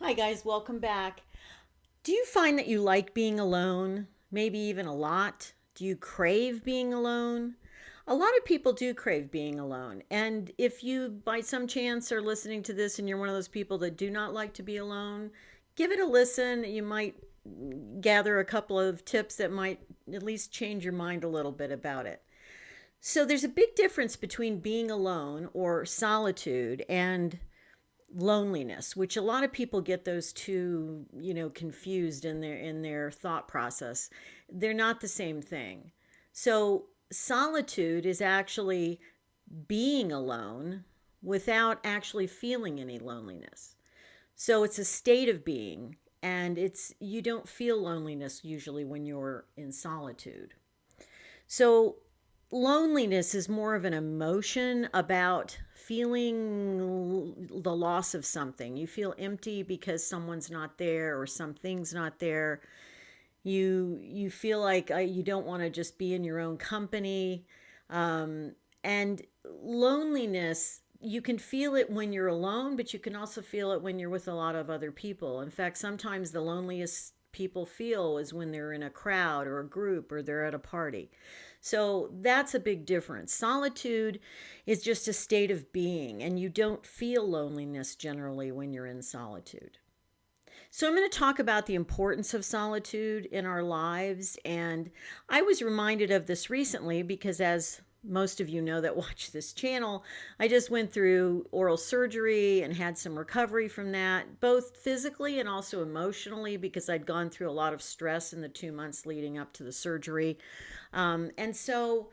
Hi, guys, welcome back. Do you find that you like being alone? Maybe even a lot? Do you crave being alone? A lot of people do crave being alone. And if you, by some chance, are listening to this and you're one of those people that do not like to be alone, give it a listen. You might gather a couple of tips that might at least change your mind a little bit about it. So, there's a big difference between being alone or solitude and loneliness, which a lot of people get those two, confused in their thought process. They're not the same thing. So solitude is actually being alone without actually feeling any loneliness. So it's a state of being, and it's you don't feel loneliness usually when you're in solitude. So loneliness is more of an emotion about feeling the loss of something. You feel empty because someone's not there or something's not there. You feel like you don't want to just be in your own company. And loneliness, you can feel it when you're alone, but you can also feel it when you're with a lot of other people. In fact, sometimes the loneliest people feel is when they're in a crowd or a group or they're at a party. So that's a big difference. Solitude is just a state of being, and you don't feel loneliness generally when you're in solitude. So, I'm going to talk about the importance of solitude in our lives. And I was reminded of this recently because, as most of you know that watch this channel, I just went through oral surgery and had some recovery from that, both physically and also emotionally, because I'd gone through a lot of stress in the 2 months leading up to the surgery. And so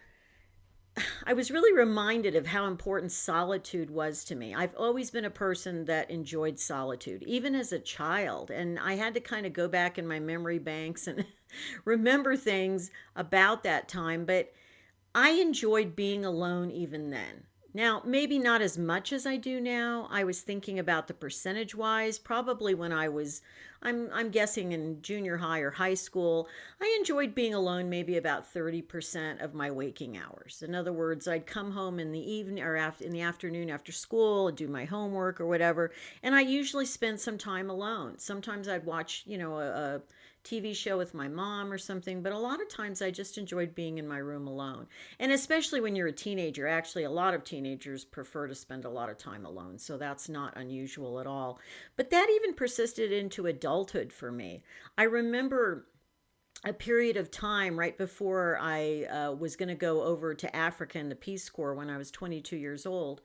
I was really reminded of how important solitude was to me. I've always been a person that enjoyed solitude, even as a child. And I had to kind of go back in my memory banks and remember things about that time. But I enjoyed being alone even then. Now, maybe not as much as I do now. I was thinking about the percentage wise, probably when I'm guessing in junior high or high school, I enjoyed being alone maybe about 30% of my waking hours. In other words, I'd come home in the evening or in the afternoon after school and do my homework or whatever, and I usually spent some time alone. Sometimes I'd watch, a TV show with my mom or something, but a lot of times I just enjoyed being in my room alone. And especially when you're a teenager, actually, a lot of teenagers prefer to spend a lot of time alone. So that's not unusual at all. But that even persisted into adulthood for me. I remember a period of time right before I was going to go over to Africa in the Peace Corps when I was 22 years old.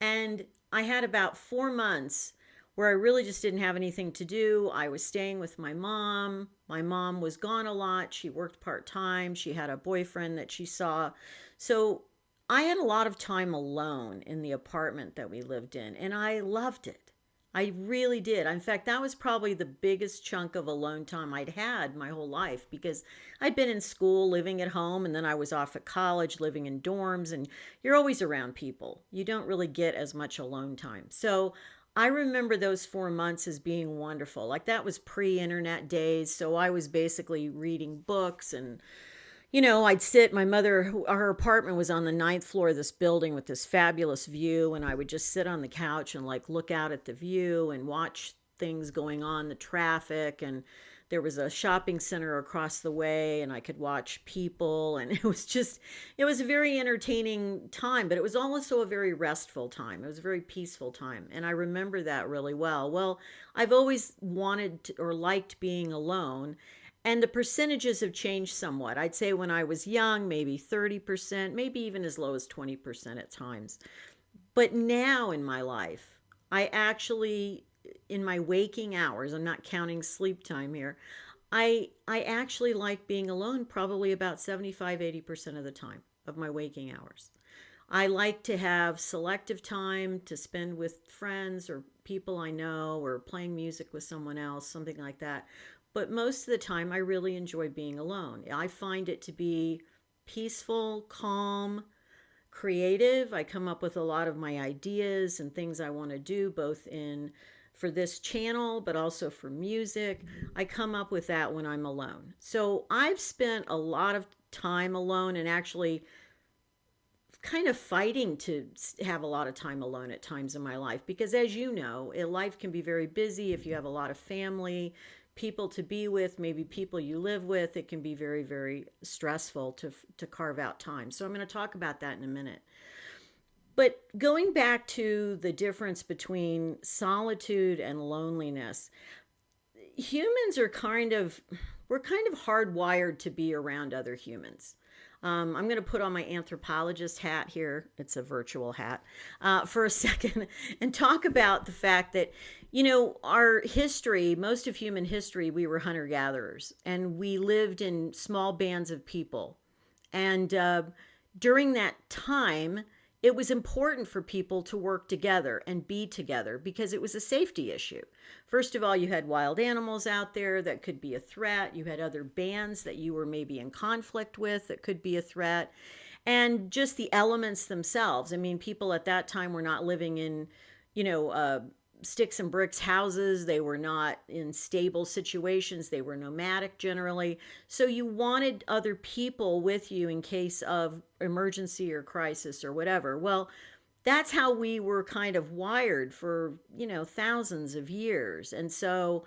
And I had about 4 months where I really just didn't have anything to do. I was staying with my mom. My mom was gone a lot. She worked part time. She had a boyfriend that she saw. So I had a lot of time alone in the apartment that we lived in, and I loved it. I really did. In fact, that was probably the biggest chunk of alone time I'd had my whole life because I'd been in school, living at home, and then I was off at college, living in dorms, and you're always around people. You don't really get as much alone time. So I remember those 4 months as being wonderful. Like that was pre internet days. So I was basically reading books and I'd sit, my mother, her apartment was on the ninth floor of this building with this fabulous view. And I would just sit on the couch and like look out at the view and watch things going on, the traffic. And there was a shopping center across the way and I could watch people. And it was a very entertaining time, but it was also a very restful time. It was a very peaceful time. And I remember that really well. Well, I've always or liked being alone. And the percentages have changed somewhat. I'd say when I was young, maybe 30%, maybe even as low as 20% at times. But now in my life, I actually, in my waking hours, I'm not counting sleep time here, I actually like being alone probably about 75-80% of the time of my waking hours. I like to have selective time to spend with friends or people I know or playing music with someone else, something like that. But most of the time, I really enjoy being alone. I find it to be peaceful, calm, creative. I come up with a lot of my ideas and things I want to do, both in for this channel, but also for music. I come up with that when I'm alone. So I've spent a lot of time alone and actually kind of fighting to have a lot of time alone at times in my life because, as you know, life can be very busy. If you have a lot of family, people to be with, maybe people you live with, it can be very, very stressful to carve out time. So I'm going to talk about that in a minute. But going back to the difference between solitude and loneliness, humans are we're kind of hardwired to be around other humans. I'm going to put on my anthropologist hat here. It's a virtual hat for a second and talk about the fact that, our history, most of human history, we were hunter gatherers and we lived in small bands of people. And during that time, it was important for people to work together and be together because it was a safety issue. First of all, you had wild animals out there that could be a threat. You had other bands that you were maybe in conflict with that could be a threat. And just the elements themselves. I mean, people at that time were not living in, you know, sticks and bricks houses. They were not in stable situations. They were nomadic generally. So you wanted other people with you in case of emergency or crisis or whatever. Well, that's how we were kind of wired for, thousands of years. And so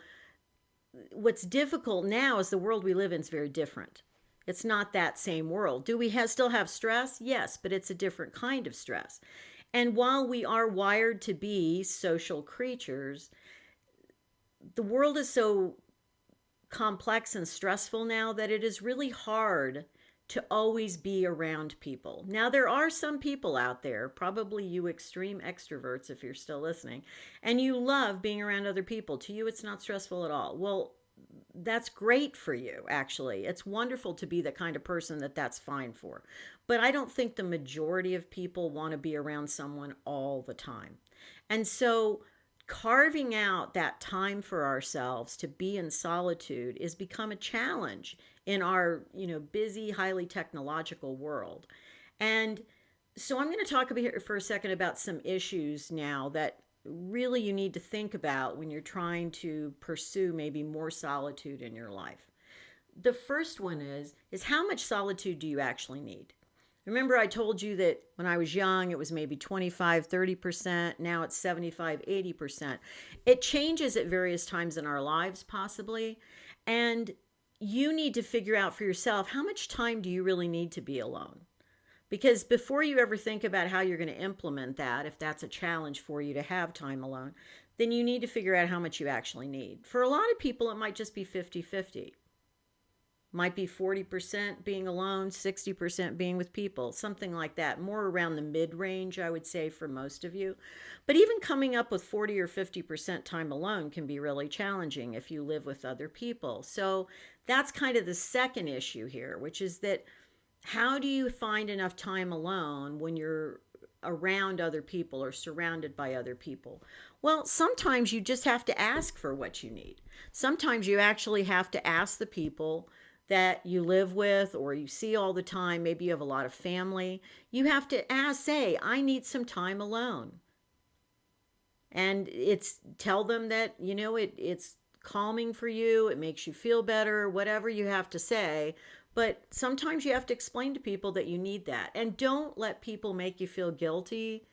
what's difficult now is the world we live in is very different. It's not that same world. Do we still have stress? Yes, but it's a different kind of stress. And while we are wired to be social creatures, the world is so complex and stressful now that it is really hard to always be around people. Now, there are some people out there, probably you extreme extroverts if you're still listening, and you love being around other people. To you, it's not stressful at all. Well, that's great for you, actually. It's wonderful to be the kind of person that's fine for. But I don't think the majority of people want to be around someone all the time. And so carving out that time for ourselves to be in solitude is become a challenge in our, busy, highly technological world. And so I'm going to talk about for a second about some issues now that really you need to think about when you're trying to pursue maybe more solitude in your life. The first one is how much solitude do you actually need? Remember, I told you that when I was young, it was maybe 25, 30%. Now it's 75, 80%. It changes at various times in our lives, possibly. And you need to figure out for yourself, how much time do you really need to be alone? Because before you ever think about how you're going to implement that, if that's a challenge for you to have time alone, then you need to figure out how much you actually need. For a lot of people, it might just be 50-50. Might be 40% being alone, 60% being with people, something like that. More around the mid-range, I would say, for most of you. But even coming up with 40 or 50% time alone can be really challenging if you live with other people. So that's kind of the second issue here, which is that how do you find enough time alone when you're around other people or surrounded by other people? Well, sometimes you just have to ask for what you need. Sometimes you actually have to ask the people that you live with or you see all the time. Maybe you have a lot of family. You have to say, I need some time alone. And tell them that, it's calming for you. It makes you feel better, whatever you have to say. But sometimes you have to explain to people that you need that. And don't let people make you feel guilty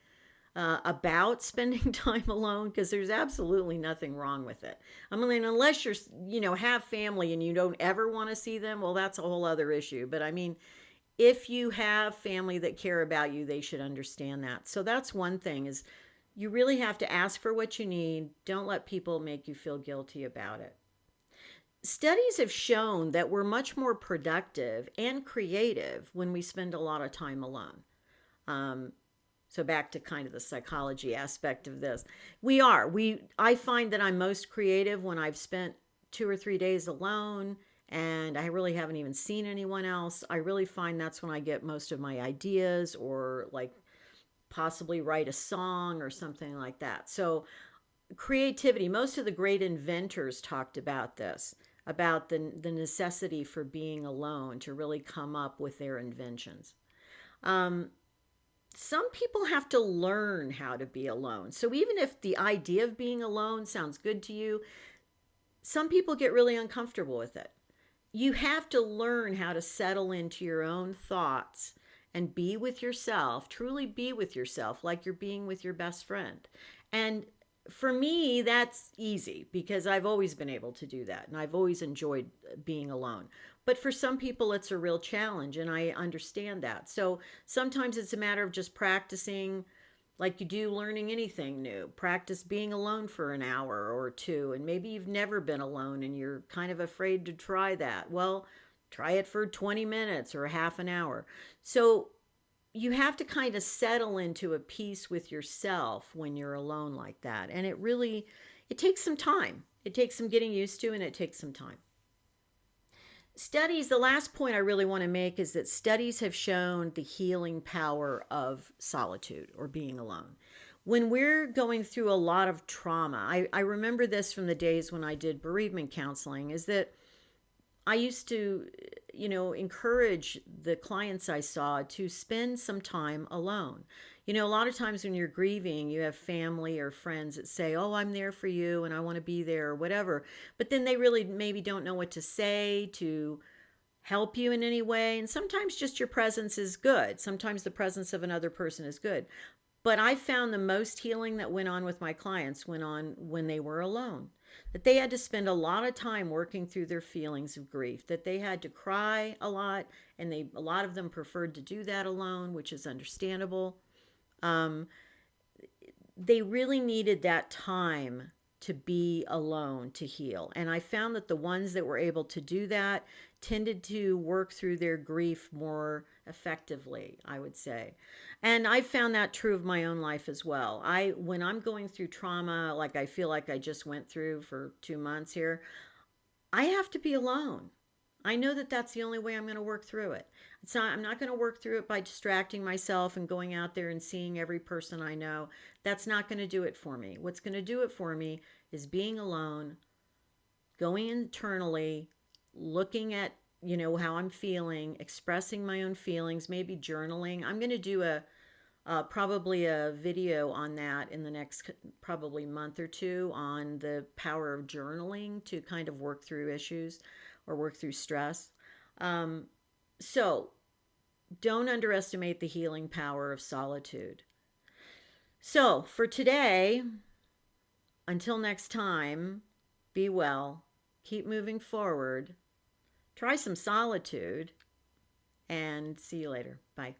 about spending time alone, because there's absolutely nothing wrong with it. I mean, unless you're, have family and you don't ever want to see them, well, that's a whole other issue. But I mean, if you have family that care about you, they should understand that. So that's one thing, is you really have to ask for what you need. Don't let people make you feel guilty about it. Studies have shown that we're much more productive and creative when we spend a lot of time alone. So back to kind of the psychology aspect of this. I find that I'm most creative when I've spent 2 or 3 days alone and I really haven't even seen anyone else. I really find that's when I get most of my ideas, or like possibly write a song or something like that. So creativity, most of the great inventors talked about this, about the necessity for being alone to really come up with their inventions. Some people have to learn how to be alone. So even if the idea of being alone sounds good to you, some people get really uncomfortable with it. You have to learn how to settle into your own thoughts and be with yourself, truly be with yourself like you're being with your best friend. And for me, that's easy because I've always been able to do that and I've always enjoyed being alone. But for some people, it's a real challenge, and I understand that. So sometimes it's a matter of just practicing like you do learning anything new. Practice being alone for an hour or two, and maybe you've never been alone and you're kind of afraid to try that. Well, try it for 20 minutes or a half an hour. So you have to kind of settle into a peace with yourself when you're alone like that. And it takes some time. It takes some getting used to, and it takes some time. Studies, the last point I really want to make is that studies have shown the healing power of solitude or being alone. When we're going through a lot of trauma, I remember this from the days when I did bereavement counseling, is that I used to, encourage the clients I saw to spend some time alone. A lot of times when you're grieving, you have family or friends that say, "Oh, I'm there for you and I want to be there," or whatever. But then they really maybe don't know what to say to help you in any way. And sometimes just your presence is good. Sometimes the presence of another person is good. But I found the most healing that went on with my clients went on when they were alone. That they had to spend a lot of time working through their feelings of grief, that they had to cry a lot, and a lot of them preferred to do that alone, which is understandable. Um, they really needed that time to be alone to heal. And I found that the ones that were able to do that tended to work through their grief more effectively, I would say. And I found that true of my own life as well. When I'm going through trauma, like I feel like I just went through for 2 months here, I have to be alone. I know that that's the only way I'm going to work through it. I'm not going to work through it by distracting myself and going out there and seeing every person I know. That's not going to do it for me. What's going to do it for me is being alone, going internally, looking at, how I'm feeling, expressing my own feelings, maybe journaling. I'm going to do probably a video on that in the next probably month or two on the power of journaling to kind of work through issues or work through stress. So don't underestimate the healing power of solitude. So for today, until next time, be well, keep moving forward, try some solitude, and see you later. Bye.